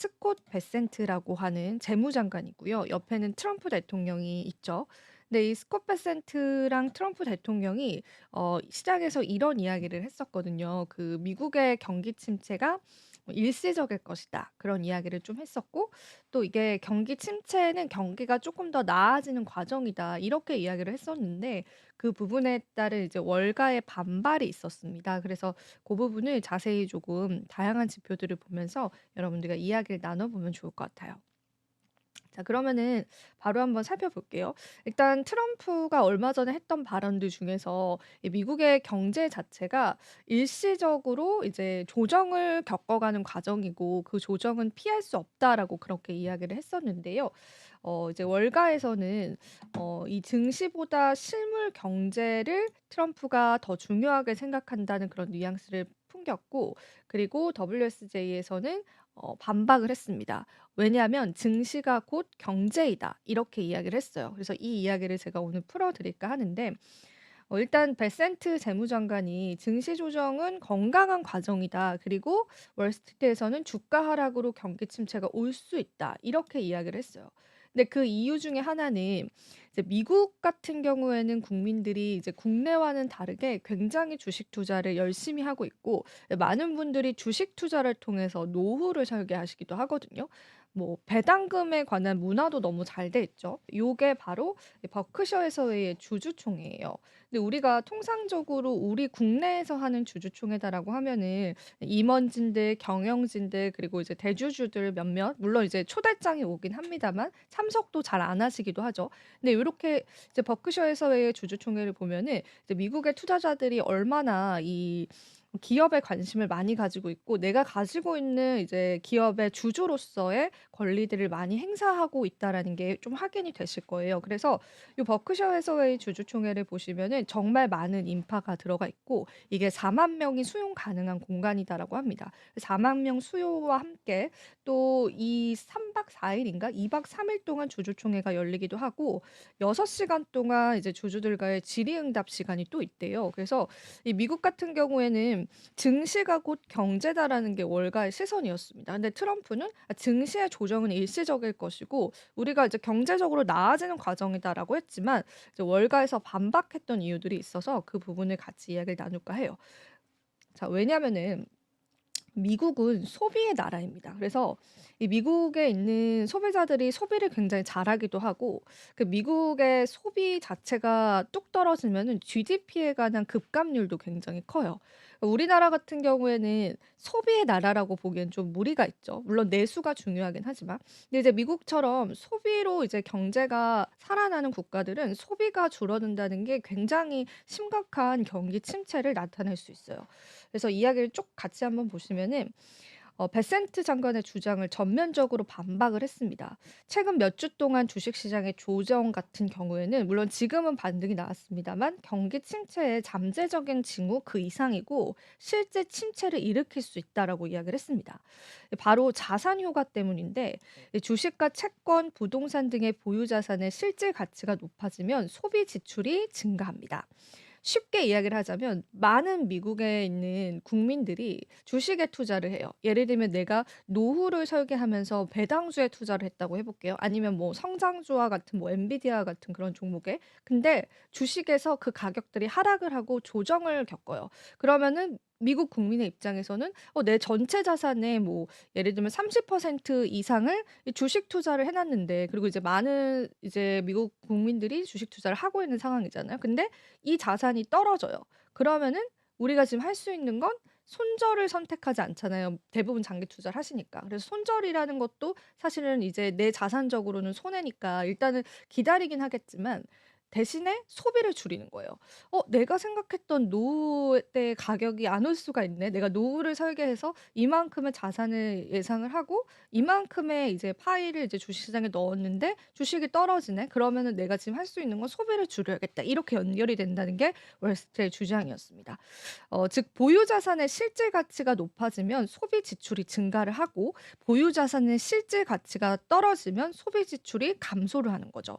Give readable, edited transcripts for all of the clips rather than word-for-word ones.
스콧 베센트라고 하는 재무장관이고요. 옆에는 트럼프 대통령이 있죠. 근데 이 스콧 베센트랑 트럼프 대통령이 시장에서 이런 이야기를 했었거든요. 그 미국의 경기 침체가 일시적일 것이다. 그런 이야기를 좀 했었고, 또 이게 경기 침체는 경기가 조금 더 나아지는 과정이다. 이렇게 이야기를 했었는데, 그 부분에 따른 이제 월가의 반발이 있었습니다. 그래서 그 부분을 자세히 조금 다양한 지표들을 보면서 여러분들과 이야기를 나눠보면 좋을 것 같아요. 자, 그러면은 바로 한번 살펴볼게요. 일단 트럼프가 얼마 전에 했던 발언들 중에서 이 미국의 경제 자체가 일시적으로 이제 조정을 겪어가는 과정이고 그 조정은 피할 수 없다라고 그렇게 이야기를 했었는데요. 이제 월가에서는 이 증시보다 실물 경제를 트럼프가 더 중요하게 생각한다는 그런 뉘앙스를 풍겼고, 그리고 WSJ에서는 반박을 했습니다. 왜냐하면 "증시가 곧 경제이다." 이렇게 이야기를 했어요. 그래서 이 이야기를 제가 오늘 풀어 드릴까 하는데, 일단 베센트 재무장관이 "증시 조정은 건강한 과정이다. 그리고 월스트리트에서는 주가 하락으로 경기 침체가 올 수 있다." 이렇게 이야기를 했어요. 근데 그 이유 중에 하나는 이제 미국 같은 경우에는 국민들이 이제 국내와는 다르게 굉장히 주식 투자를 열심히 하고 있고, 많은 분들이 주식 투자를 통해서 노후를 설계하시기도 하거든요. 뭐 배당금에 관한 문화도 너무 잘 돼 있죠. 요게 바로 버크셔 해서웨이의 주주총회예요. 근데 우리가 통상적으로 우리 국내에서 하는 주주총회다라고 하면은 임원진들, 경영진들, 그리고 이제 대주주들 몇몇, 물론 이제 초대장이 오긴 합니다만 참석도 잘 안 하시기도 하죠. 근데 요렇게 이제 버크셔 해서웨이의 주주총회를 보면은 이제 미국의 투자자들이 얼마나 이 기업에 관심을 많이 가지고 있고, 내가 가지고 있는 이제 기업의 주주로서의 권리들을 많이 행사하고 있다라는 게 좀 확인이 되실 거예요. 그래서 이 버크셔 해서웨이 주주총회를 보시면은 정말 많은 인파가 들어가 있고, 이게 4만 명이 수용 가능한 공간이다라고 합니다. 4만 명 수요와 함께 또 이 3박 4 일인가 2박 3일 동안 주주총회가 열리기도 하고, 6 시간 동안 이제 주주들과의 질의응답 시간이 또 있대요. 그래서 이 미국 같은 경우에는 증시가 곧 경제다라는 게 월가의 시선이었습니다. 근데 트럼프는 증시의 조정은 일시적일 것이고 우리가 이제 경제적으로 나아지는 과정이다라고 했지만, 이제 월가에서 반박했던 이유들이 있어서 그 부분을 같이 이야기를 나눌까 해요. 자, 왜냐면은 미국은 소비의 나라입니다. 그래서 이 미국에 있는 소비자들이 소비를 굉장히 잘하기도 하고, 그 미국의 소비 자체가 뚝 떨어지면은 GDP에 관한 급감률도 굉장히 커요. 우리나라 같은 경우에는 소비의 나라라고 보기엔 좀 무리가 있죠. 물론 내수가 중요하긴 하지만. 근데 이제 미국처럼 소비로 이제 경제가 살아나는 국가들은 소비가 줄어든다는 게 굉장히 심각한 경기 침체를 나타낼 수 있어요. 그래서 이야기를 쭉 같이 한번 보시면은 베센트 장관의 주장을 전면적으로 반박을 했습니다. 최근 몇 주 동안 주식 시장의 조정 같은 경우에는 물론 지금은 반등이 나왔습니다만 경기 침체의 잠재적인 징후 그 이상이고 실제 침체를 일으킬 수 있다라고 이야기를 했습니다. 바로 자산 효과 때문인데, 이 주식과 채권, 부동산 등의 보유 자산의 실질 가치가 높아지면 소비 지출이 증가합니다. 쉽게 이야기를 하자면 많은 미국에 있는 국민들이 주식에 투자를 해요. 예를 들면 내가 노후를 설계하면서 배당주에 투자를 했다고 해 볼게요. 아니면 뭐 성장주와 같은 뭐 엔비디아 같은 그런 종목에. 근데 주식에서 그 가격들이 하락을 하고 조정을 겪어요. 그러면은 미국 국민의 입장에서는 내 전체 자산의 뭐 예를 들면 30% 이상을 이 주식 투자를 해 놨는데, 그리고 이제 많은 이제 미국 국민들이 주식 투자를 하고 있는 상황이잖아요. 근데 이 자산이 떨어져요. 그러면은 우리가 지금 할 수 있는 건 손절을 선택하지 않잖아요. 대부분 장기 투자를 하시니까. 그래서 손절이라는 것도 사실은 이제 내 자산적으로는 손해니까 일단은 기다리긴 하겠지만 대신에 소비를 줄이는 거예요. '내가 생각했던 노후 때 가격이 안 올 수가 있네. 내가 노후를 설계해서 이만큼의 자산을 예상을 하고 이만큼의 이제 파이를 이제 주식시장에 넣었는데 주식이 떨어지네. 그러면은 내가 지금 할 수 있는 건 소비를 줄여야겠다.' 이렇게 연결이 된다는 게 월스트리트의 주장이었습니다. 즉 보유 자산의 실질 가치가 높아지면 소비 지출이 증가를 하고, 보유 자산의 실질 가치가 떨어지면 소비 지출이 감소를 하는 거죠.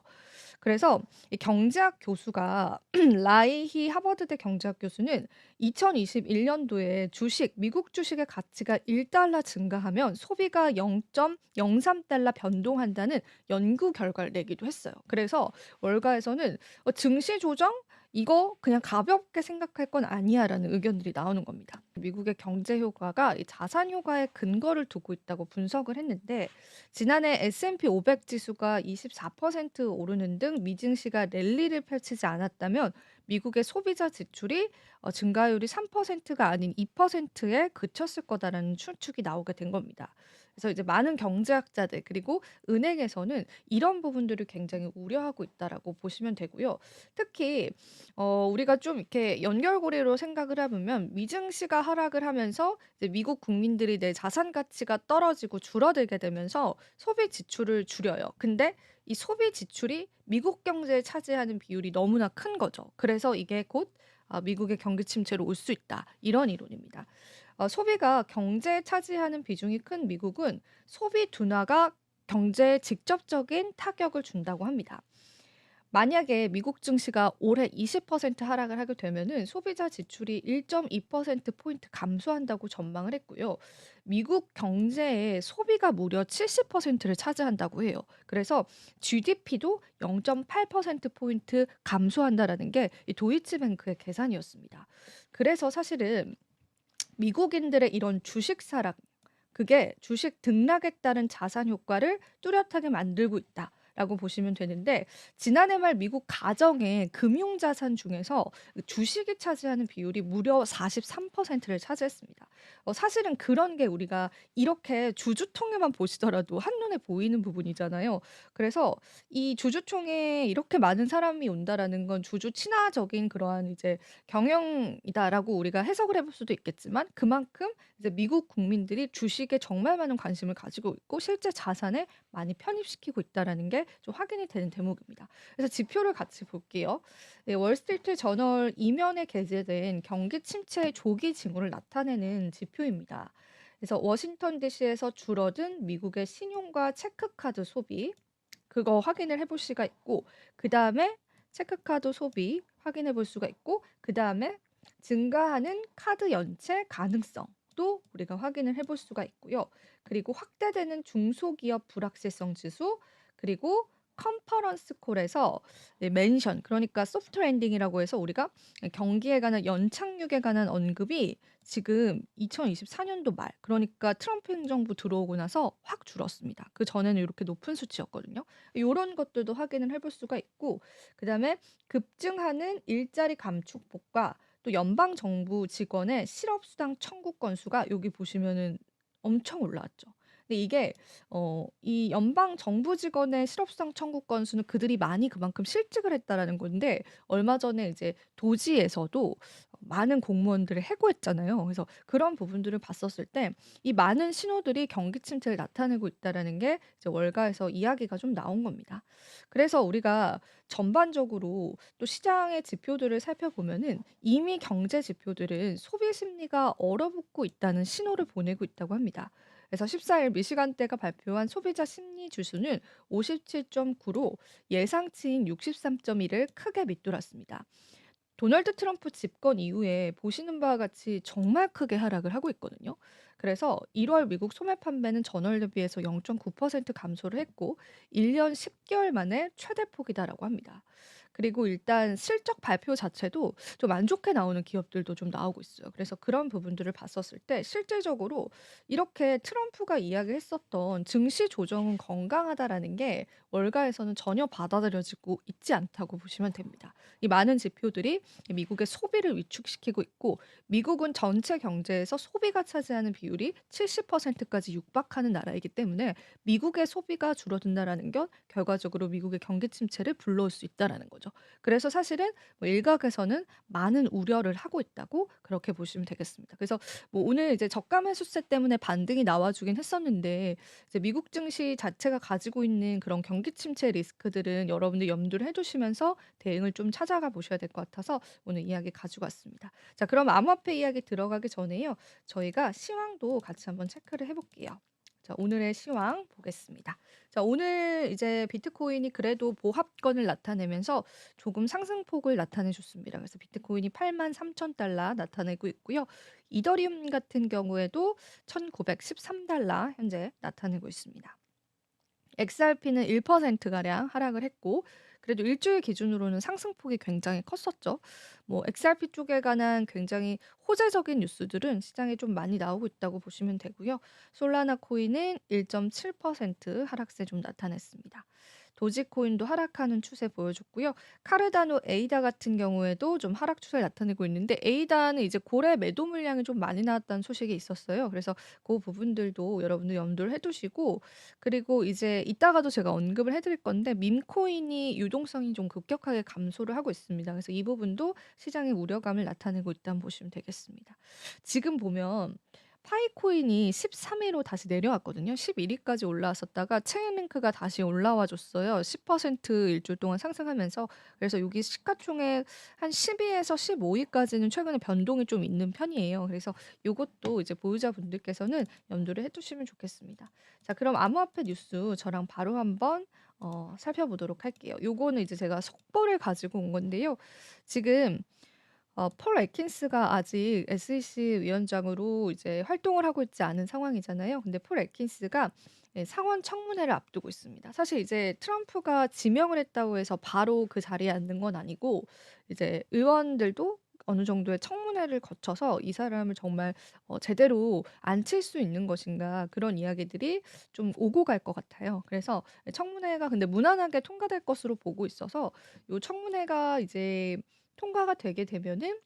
그래서 이 경제학 교수가 라이히 하버드대 경제학 교수는 2021 년도에 미국 주식의 가치가 1달러 증가하면 소비가 0.03달러 변동한다는 연구 결과를 내기도 했어요. 그래서 월가에서는 증시 조정 이거 그냥 가볍게 생각할 건 아니야라는 의견들이 나오는 겁니다. 미국의 경제 효과가 이 자산 효과에 근거를 두고 있다고 분석을 했는데 지난해 S&P 500 지수가 24% 오르는 등 미증시가 랠리를 펼치지 않았다면 미국의 소비자 지출이 증가율이 3%가 아닌 2%에 그쳤을 거다라는 추측이 나오게 된 겁니다. 그래서 이제 많은 경제학자들 그리고 은행에서는 이런 부분들을 굉장히 우려하고 있다라고 보시면 되고요. 특히 우리가 좀 이렇게 연결고리로 생각을 해보면 미증시가 하락을 하면서 이제 미국 국민들이 내 자산 가치가 떨어지고 줄어들게 되면서 소비 지출을 줄여요. 근데 이 소비 지출이 미국 경제에 차지하는 비율이 너무나 큰 거죠. 그래서 이게 곧 미국의 경기 침체로 올 수 있다. 이런 이론입니다. 소비가 경제에 차지하는 비중이 큰 미국은 소비 둔화가 경제에 직접적인 타격을 준다고 합니다. 만약에 미국 증시가 올해 20% 하락을 하게 되면은 소비자 지출이 1.2% 포인트 감소한다고 전망을 했고요. 미국 경제의 소비가 무려 70%를 차지한다고 해요. 그래서 GDP도 0.8% 포인트 감소한다라는 게 이 도이치뱅크의 계산이었습니다. 그래서 사실은 미국인들의 이런 주식 사랑, 그게 주식 등락에 따른 자산 효과를 뚜렷하게 만들고 있다라고 보시면 되는데 지난해 말 미국 가정의 금융 자산 중에서 주식이 차지하는 비율이 무려 43%를 차지했습니다. 사실은 그런 게 우리가 이렇게 주주총회만 보시더라도 한눈에 보이는 부분이잖아요. 그래서 이 주주총회에 이렇게 많은 사람이 온다라는 건 주주 친화적인 그러한 이제 경영이다라고 우리가 해석을 해볼 수도 있겠지만 그만큼 이제 미국 국민들이 주식에 정말 많은 관심을 가지고 있고 실제 자산에 많이 편입시키고 있다라는 게 좀 확인이 되는 대목입니다. 그래서 지표를 같이 볼게요. 네, 월스트리트 저널 이면에 게재된 경기 침체의 조기 징후를 나타내는 지표입니다. 그래서 워싱턴 DC에서 줄어든 미국의 신용과 체크카드 소비 그거 확인을 해볼 수가 있고 그 다음에 체크카드 소비 확인해 볼 수가 있고 그 다음에 증가하는 카드 연체 가능성도 우리가 확인을 해볼 수가 있고요. 그리고 확대되는 중소기업 불확실성 지수 그리고 컨퍼런스 콜에서 멘션 그러니까 소프트 랜딩이라고 해서 우리가 경기에 관한 연착륙에 관한 언급이 지금 2024년도 말 그러니까 트럼프 행정부 들어오고 나서 확 줄었습니다. 그전에는 이렇게 높은 수치였거든요. 요런 것들도 확인을 해볼 수가 있고 그다음에 급증하는 일자리 감축폭과 또 연방 정부 직원의 실업수당 청구 건수가 여기 보시면은 엄청 올라왔죠. 근데 이게 이 연방 정부 직원의 실업수당 청구 건수는 그들이 많이 그만큼 실직을 했다라는 건데 얼마 전에 이제 도지에서도 많은 공무원들을 해고했잖아요. 그래서 그런 부분들을 봤었을 때 이 많은 신호들이 경기 침체를 나타내고 있다라는 게 이제 월가에서 이야기가 좀 나온 겁니다. 그래서 우리가 전반적으로 또 시장의 지표들을 살펴보면은 이미 경제 지표들은 소비 심리가 얼어붙고 있다는 신호를 보내고 있다고 합니다. 그래서 14일 미시간대가 발표한 소비자 심리 지수는 57.9로 예상치인 63.1을 크게 밑돌았습니다. 도널드 트럼프 집권 이후에 보시는 바와 같이 정말 크게 하락을 하고 있거든요. 그래서 1월 미국 소매 판매는 전월 대비해서 0.9% 감소를 했고 1년 10개월 만에 최대 폭이다라고 합니다. 그리고 일단 실적 발표 자체도 좀 안 좋게 나오는 기업들도 좀 나오고 있어요. 그래서 그런 부분들을 봤었을 때 실질적으로 이렇게 트럼프가 이야기했었던 증시 조정은 건강하다라는 게 월가에서는 전혀 받아들여지고 있지 않다고 보시면 됩니다. 이 많은 지표들이 미국의 소비를 위축시키고 있고 미국은 전체 경제에서 소비가 차지하는 비율이 70%까지 육박하는 나라이기 때문에 미국의 소비가 줄어든다라는 건 결과적으로 미국의 경기 침체를 불러올 수 있다라는 거죠. 그래서 사실은 뭐 일각에서는 많은 우려를 하고 있다고 그렇게 보시면 되겠습니다. 그래서 뭐 오늘 이제 저가 매수세 때문에 반등이 나와주긴 했었는데 이제 미국 증시 자체가 가지고 있는 그런 경기 침체 리스크들은 여러분들 염두를 해두시면서 대응을 좀 찾아가 보셔야 될 것 같아서 오늘 이야기 가지고 왔습니다. 자, 그럼 암호화폐 이야기 들어가기 전에요. 저희가 시황도 같이 한번 체크를 해볼게요. 자, 오늘의 시황 보겠습니다. 자, 오늘 이제 비트코인이 그래도 보합권을 나타내면서 조금 상승폭을 나타내 줬습니다. 그래서 비트코인이 83,000달러 나타내고 있고요. 이더리움 같은 경우에도 1,913달러 현재 나타내고 있습니다. XRP는 1%가량 하락을 했고 그래도 일주일 기준으로는 상승폭이 굉장히 컸었죠. 뭐 XRP 쪽에 관한 굉장히 호재적인 뉴스들은 시장에 좀 많이 나오고 있다고 보시면 되고요. 솔라나 코인은 1.7% 하락세 좀 나타냈습니다. 도지코인도 하락하는 추세 보여줬고요. 카르다노 에이다 같은 경우에도 좀 하락 추세를 나타내고 있는데 에이다는 이제 고래 매도 물량이 좀 많이 나왔다는 소식이 있었어요. 그래서 그 부분들도 여러분들 염두를 해두시고 그리고 이제 이따가도 제가 언급을 해드릴 건데 밈코인이 유동성이 좀 급격하게 감소를 하고 있습니다. 그래서 이 부분도 시장의 우려감을 나타내고 있다고 보시면 되겠습니다. 지금 보면 파이코인이 13위로 다시 내려왔거든요. 11위까지 올라왔었다가 체인링크가 다시 올라와 줬어요. 10% 일주일 동안 상승하면서 그래서 여기 시가총액 한 10위에서 15위까지는 최근에 변동이 좀 있는 편이에요. 그래서 요것도 이제 보유자분들께서는 염두를 해두시면 좋겠습니다. 자, 그럼 암호화폐 뉴스 저랑 바로 한번 살펴보도록 할게요. 요거는 이제 제가 속보를 가지고 온 건데요. 지금 폴 애킨스가 아직 SEC 위원장으로 이제 활동을 하고 있지 않은 상황이잖아요. 근데 폴 애킨스가 예, 상원 청문회를 앞두고 있습니다. 사실 이제 트럼프가 지명을 했다고 해서 바로 그 자리에 앉는 건 아니고 이제 의원들도 어느 정도의 청문회를 거쳐서 이 사람을 정말 제대로 앉힐 수 있는 것인가 그런 이야기들이 좀 오고 갈 것 같아요. 그래서 청문회가 근데 무난하게 통과될 것으로 보고 있어서 요 청문회가 이제 통과가 되게 되면은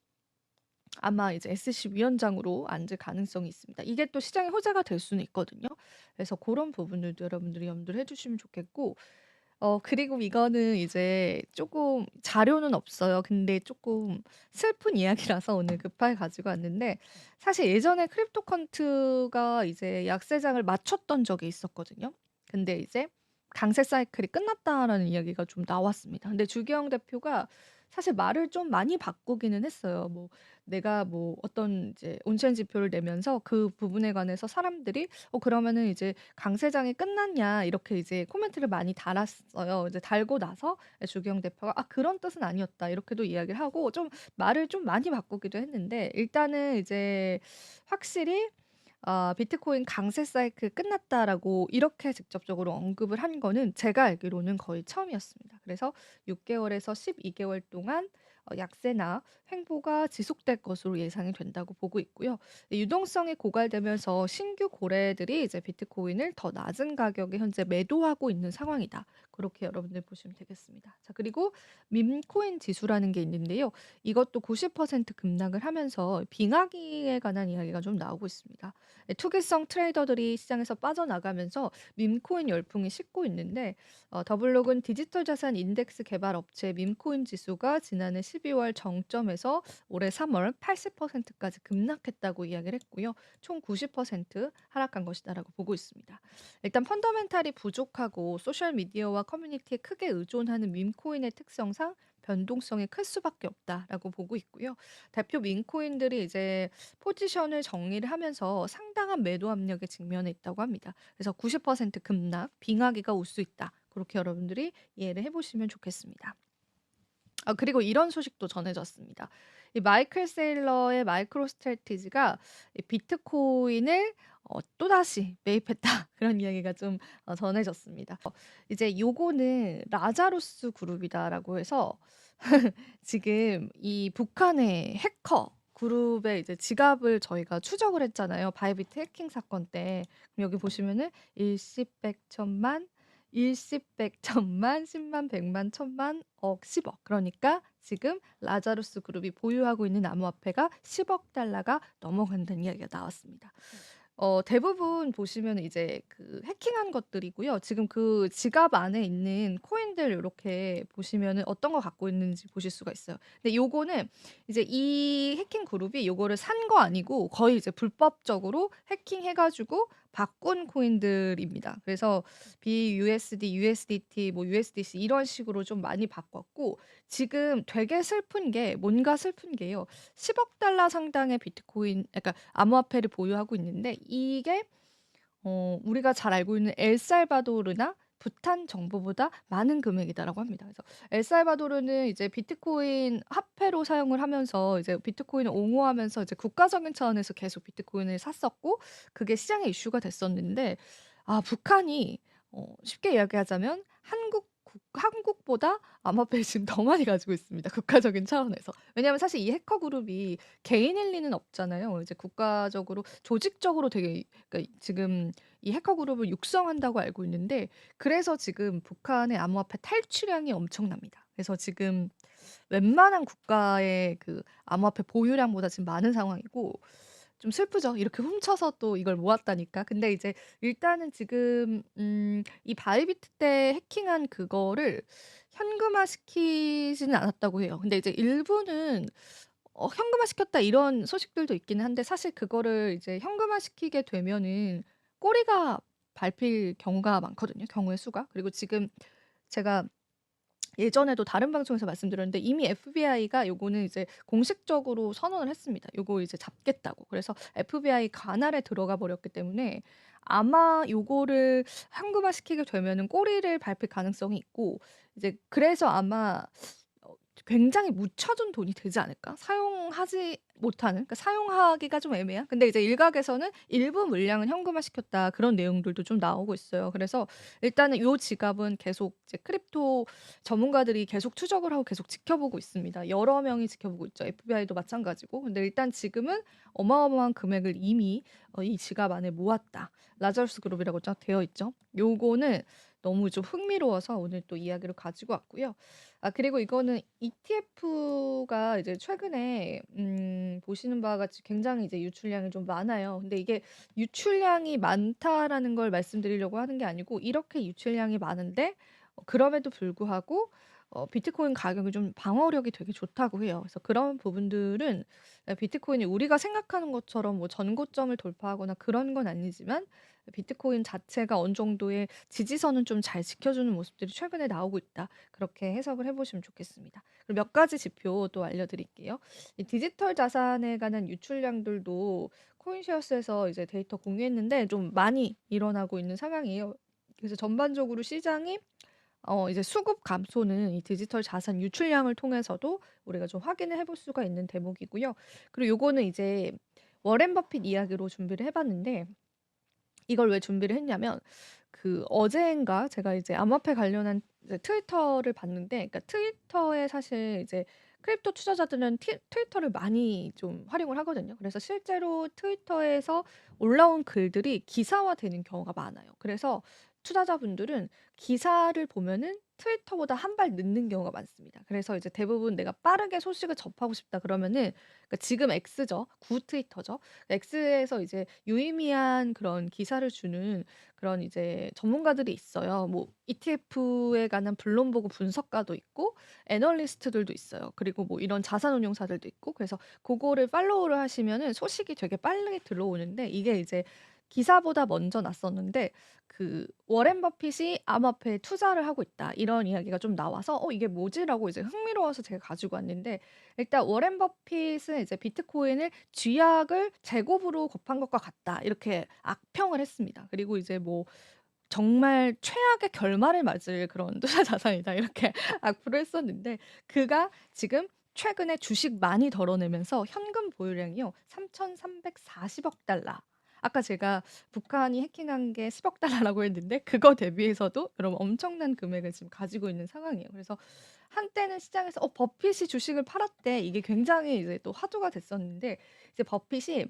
아마 이제 SC 위원장으로 앉을 가능성이 있습니다. 이게 또 시장의 호재가 될 수는 있거든요. 그래서 그런 부분들도 여러분들이 염두를 해 주시면 좋겠고 그리고 이거는 이제 조금 자료는 없어요. 근데 조금 슬픈 이야기라서 오늘 급하게 가지고 왔는데 사실 예전에 크립토컨트가 이제 약세장을 맞췄던 적이 있었거든요. 근데 이제 강세 사이클이 끝났다라는 이야기가 좀 나왔습니다. 근데 주기영 대표가 사실 말을 좀 많이 바꾸기는 했어요. 뭐 내가 뭐 어떤 이제 온천 지표를 내면서 그 부분에 관해서 사람들이 그러면은 이제 "강세장이 끝났냐?" 이렇게 이제 코멘트를 많이 달았어요. 이제 달고 나서 주기영 대표가 "아 그런 뜻은 아니었다." 이렇게도 이야기를 하고 좀 말을 좀 많이 바꾸기도 했는데 일단은 이제 확실히 "비트코인 강세 사이클 끝났다."라고 이렇게 직접적으로 언급을 한 거는 제가 알기로는 거의 처음이었습니다. 그래서 6 개월에서 12 개월 동안 약세나 횡보가 지속될 것으로 예상이 된다고 보고 있고요. 유동성이 고갈되면서 신규 고래들이 이제 비트코인을 더 낮은 가격에 현재 매도하고 있는 상황이다. 그렇게 여러분들 보시면 되겠습니다. 자, 그리고 밈코인 지수라는 게 있는데요. 이것도 90% 급락을 하면서 빙하기에 관한 이야기가 좀 나오고 있습니다. 투기성 트레이더들이 시장에서 빠져나가면서 밈코인 열풍이 식고 있는데 더블록은 디지털 자산 인덱스 개발 업체 밈코인 지수가 지난해 12월 정점에서 올해 3월 80%까지 급락했다고 이야기를 했고요. 총 90% 하락한 것이다라고 보고 있습니다. 일단 펀더멘탈이 부족하고 소셜 미디어와 커뮤니티에 크게 의존하는 밈코인의 특성상 변동성이 클 수밖에 없다라고 보고 있고요. 대표 밈코인들이 이제 포지션을 정리를 하면서 상당한 매도 압력에 직면해 있다고 합니다. 그래서 90% 급락, 빙하기가 올 수 있다. 그렇게 여러분들이 이해를 해보시면 좋겠습니다. 그리고 이런 소식도 전해졌습니다. 이 마이클 세일러의 마이크로 스트래티지가 이 비트코인을 또다시 매입했다. 그런 이야기가 좀 전해졌습니다. 이제 요거는 라자루스 그룹이다라고 해서 지금 이 북한의 해커 그룹의 이제 지갑을 저희가 추적을 했잖아요. 바이비트 해킹 사건 때. 그럼 여기 보시면은 일십, 백, 천만, 일십, 백, 천만, 십만, 백만, 천만, 억, 10억. 그러니까 지금 라자루스 그룹이 보유하고 있는 암호화폐가 10억 달러가 넘어간다는 이야기가 나왔습니다. 대부분 보시면 이제 그 해킹한 것들이고요. 지금 그 지갑 안에 있는 코인들 요렇게 보시면은 어떤 거 갖고 있는지 보실 수가 있어요. 근데 요거는 이제 이 해킹 그룹이 요거를 산 거 아니고 거의 이제 불법적으로 해킹해 가지고 바꾼 코인들입니다. 그래서 BUSD, USDT, 뭐 USDC 이런 식으로 좀 많이 바꿨고 지금 되게 슬픈 게 뭔가 슬픈 게요. 10억 달러 상당의 비트코인 그러니까 암호화폐를 보유하고 있는데 이게 우리가 잘 알고 있는 엘살바도르나 부탄 정부보다 많은 금액이다라고 합니다. 그래서 엘살바도르는 이제 비트코인 화폐로 사용을 하면서 이제 비트코인을 옹호하면서 이제 국가적인 차원에서 계속 비트코인을 샀었고 그게 시장의 이슈가 됐었는데 북한이 쉽게 이야기하자면 한국보다 암호화폐를 지금 더 많이 가지고 있습니다, 국가적인 차원에서. 왜냐하면 사실 이 해커 그룹이 개인일 리는 없잖아요. 이제 국가적으로 조직적으로 되게 그러니까 지금 이 해커 그룹을 육성한다고 알고 있는데 그래서 지금 북한의 암호화폐 탈취량이 엄청납니다. 그래서 지금 웬만한 국가의 그 암호화폐 보유량보다 지금 많은 상황이고 좀 슬프죠. 이렇게 훔쳐서 또 이걸 모았다니까. 근데 이제 일단은 지금 이 바이비트 때 해킹한 그거를 현금화시키지는 않았다고 해요. 근데 이제 일부는 현금화시켰다 이런 소식들도 있기는 한데 사실 그거를 이제 현금화시키게 되면은 꼬리가 밟힐 경우가 많거든요, 경우의 수가. 그리고 지금 제가 예전에도 다른 방송에서 말씀드렸는데 이미 FBI가 요거는 이제 공식적으로 선언을 했습니다. 요거 이제 잡겠다고. 그래서 FBI 관할에 들어가 버렸기 때문에 아마 요거를 현금화시키게 되면은 꼬리를 밟힐 가능성이 있고 이제 그래서 아마 굉장히 묻혀둔 돈이 되지 않을까? 사용하지 못하는 그러니까 사용하기가 좀 애매한 근데 이제 일각에서는 일부 물량은 현금화시켰다 그런 내용들도 좀 나오고 있어요. 그래서 일단은 요 지갑은 계속 이제 크립토 전문가들이 계속 추적을 하고 계속 지켜보고 있습니다. 여러 명이 지켜보고 있죠. FBI도 마찬가지고. 근데 일단 지금은 어마어마한 금액을 이미 이 지갑 안에 모았다. 라자루스 그룹이라고 쫙 되어 있죠. 요거는 너무 좀 흥미로워서 오늘 또 이야기를 가지고 왔고요. 그리고 이거는 ETF가 이제 최근에 보시는 바와 같이 굉장히 이제 유출량이 좀 많아요. 근데 이게 유출량이 많다라는 걸 말씀드리려고 하는 게 아니고 이렇게 유출량이 많은데 그럼에도 불구하고 비트코인 가격이 좀 방어력이 되게 좋다고 해요. 그래서 그런 부분들은 비트코인이 우리가 생각하는 것처럼 뭐 전고점을 돌파하거나 그런 건 아니지만 비트코인 자체가 어느 정도의 지지선은 좀 잘 지켜주는 모습들이 최근에 나오고 있다. 그렇게 해석을 해 보시면 좋겠습니다. 그리고 몇 가지 지표 또 알려드릴게요. 이 디지털 자산에 관한 유출량들도 코인쉐어스에서 이제 데이터 공유했는데 좀 많이 일어나고 있는 상황이에요. 그래서 전반적으로 시장이 이제 수급 감소는 이 디지털 자산 유출량을 통해서도 우리가 좀 확인을 해볼 수가 있는 대목이고요. 그리고 요거는 이제 워렌 버핏 이야기로 준비를 해 봤는데 이걸 왜 준비를 했냐면 어제인가 제가 이제 암호화폐 관련한 이제 트위터를 봤는데 그러니까 트위터에 사실 이제 크립토 투자자들은 트위터를 많이 좀 활용을 하거든요. 그래서 실제로 트위터에서 올라온 글들이 기사화되는 경우가 많아요. 그래서 투자자분들은 기사를 보면은 트위터보다 한 발 늦는 경우가 많습니다. 그래서 이제 대부분 내가 빠르게 소식을 접하고 싶다 그러면은 그러니까 지금 X죠. 구 트위터죠. X에서 이제 유의미한 그런 기사를 주는 그런 이제 전문가들이 있어요. 뭐 ETF에 관한 본론 보고 분석가도 있고 애널리스트들도 있어요. 그리고 뭐 이런 자산운용사들도 있고 그래서 그거를 팔로우를 하시면은 소식이 되게 빠르게 들어오는데 이게 이제 기사보다 먼저 났었는데 워렌 버핏이 암호화폐에 투자를 하고 있다. 이런 이야기가 좀 나와서 이게 뭐지?'라고 이제 흥미로워서 제가 가지고 왔는데 일단 워렌 버핏은 이제 비트코인을 쥐약을 제곱으로 곱한 것과 같다. 이렇게 악평을 했습니다. 그리고 이제 뭐 정말 최악의 결말을 맞을 그런 투자 자산이다. 이렇게 악플을 했었는데 그가 지금 최근에 주식 많이 덜어내면서 현금 보유량이요. 3,340억 달러. 아까 제가 북한이 해킹한 게 10억 달러라고 했는데 그거 대비해서도 여러분 엄청난 금액을 지금 가지고 있는 상황이에요. 그래서 한때는 시장에서 버핏이 주식을 팔았대. 이게 굉장히 이제 또 화두가 됐었는데 이제 버핏이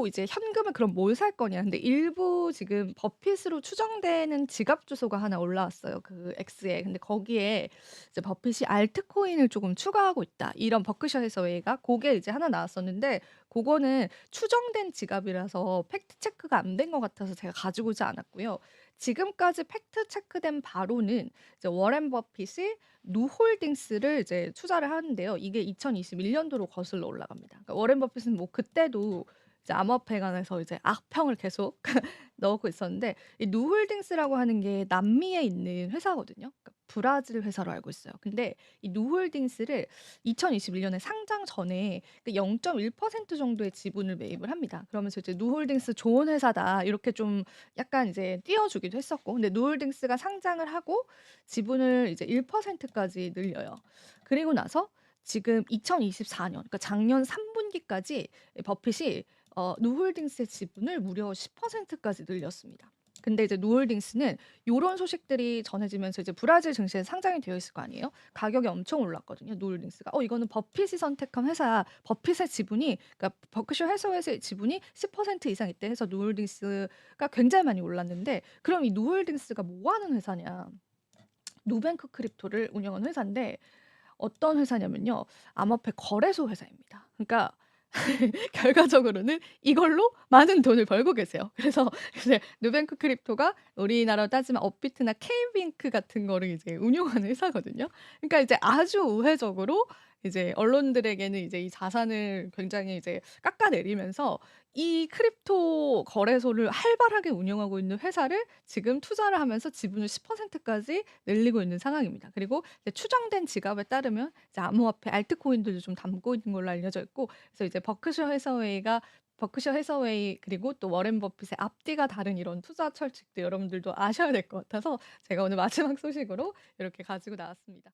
이제 현금을 그럼 뭘 살 거냐. 근데 일부 지금 버핏으로 추정되는 지갑 주소가 하나 올라왔어요, 그 X에. 근데 거기에 이제 버핏이 알트코인을 조금 추가하고 있다. 이런 버크셔에서 웨이가 고게 이제 하나 나왔었는데 고거는 추정된 지갑이라서 팩트 체크가 안 된 것 같아서 제가 가지고 오지 않았고요. 지금까지 팩트 체크된 바로는 이제 워렌 버핏이 누홀딩스를 이제 투자를 하는데요. 이게 2021 년도로 거슬러 올라갑니다. 그러니까 워렌 버핏은 뭐 그때도 이제 암호화폐에 관해서 이제 악평을 계속 넣고 있었는데 이 누홀딩스라고 하는 게 남미에 있는 회사거든요. 그러니까 브라질 회사로 알고 있어요. 근데 이 누홀딩스를 2021 년에 상장 전에 그 0.1% 정도의 지분을 매입을 합니다. 그러면서 이제 "누홀딩스 좋은 회사다." 이렇게 좀 약간 이제 띄워주기도 했었고, 근데 누홀딩스가 상장을 하고 지분을 이제 1% 까지 늘려요. 그리고 나서 지금 2024 년, 그러니까 작년 3 분기까지 버핏이 누홀딩스의 지분을 무려 10% 까지 늘렸습니다. 근데 이제 누홀딩스는 요런 소식들이 전해지면서 이제 브라질 증시에 상장이 되어 있을 거 아니에요. 가격이 엄청 올랐거든요, 누홀딩스가. 이거는 버핏이 선택한 회사야. 버핏의 지분이, 그러니까 버크셔 해서웨이의 지분이 10% 이상 있대 해서 누홀딩스가 굉장히 많이 올랐는데, 그럼 이 누홀딩스가 뭐 하는 회사냐? 누뱅크 크립토를 운영하는 회사인데, 어떤 회사냐면요. 암호화폐 거래소 회사입니다. 그러니까 결과적으로는 이걸로 많은 돈을 벌고 계세요. 그래서 이제 누뱅크 크립토가 우리나라로 따지면 업비트나 K뱅크 같은 거를 이제 운용하는 회사거든요. 그러니까 이제 아주 우회적으로 이제 언론들에게는 이제 이 자산을 굉장히 이제 깎아내리면서 이 크립토 거래소를 활발하게 운영하고 있는 회사를 지금 투자를 하면서 지분을 10% 까지 늘리고 있는 상황입니다. 그리고 이제 추정된 지갑에 따르면 이제 암호화폐 알트코인들도 좀 담고 있는 걸로 알려져 있고, 그래서 이제 버크셔 해서웨이 그리고 또 워렌 버핏의 앞뒤가 다른 이런 투자 철칙도 여러분들도 아셔야 될 것 같아서 제가 오늘 마지막 소식으로 이렇게 가지고 나왔습니다.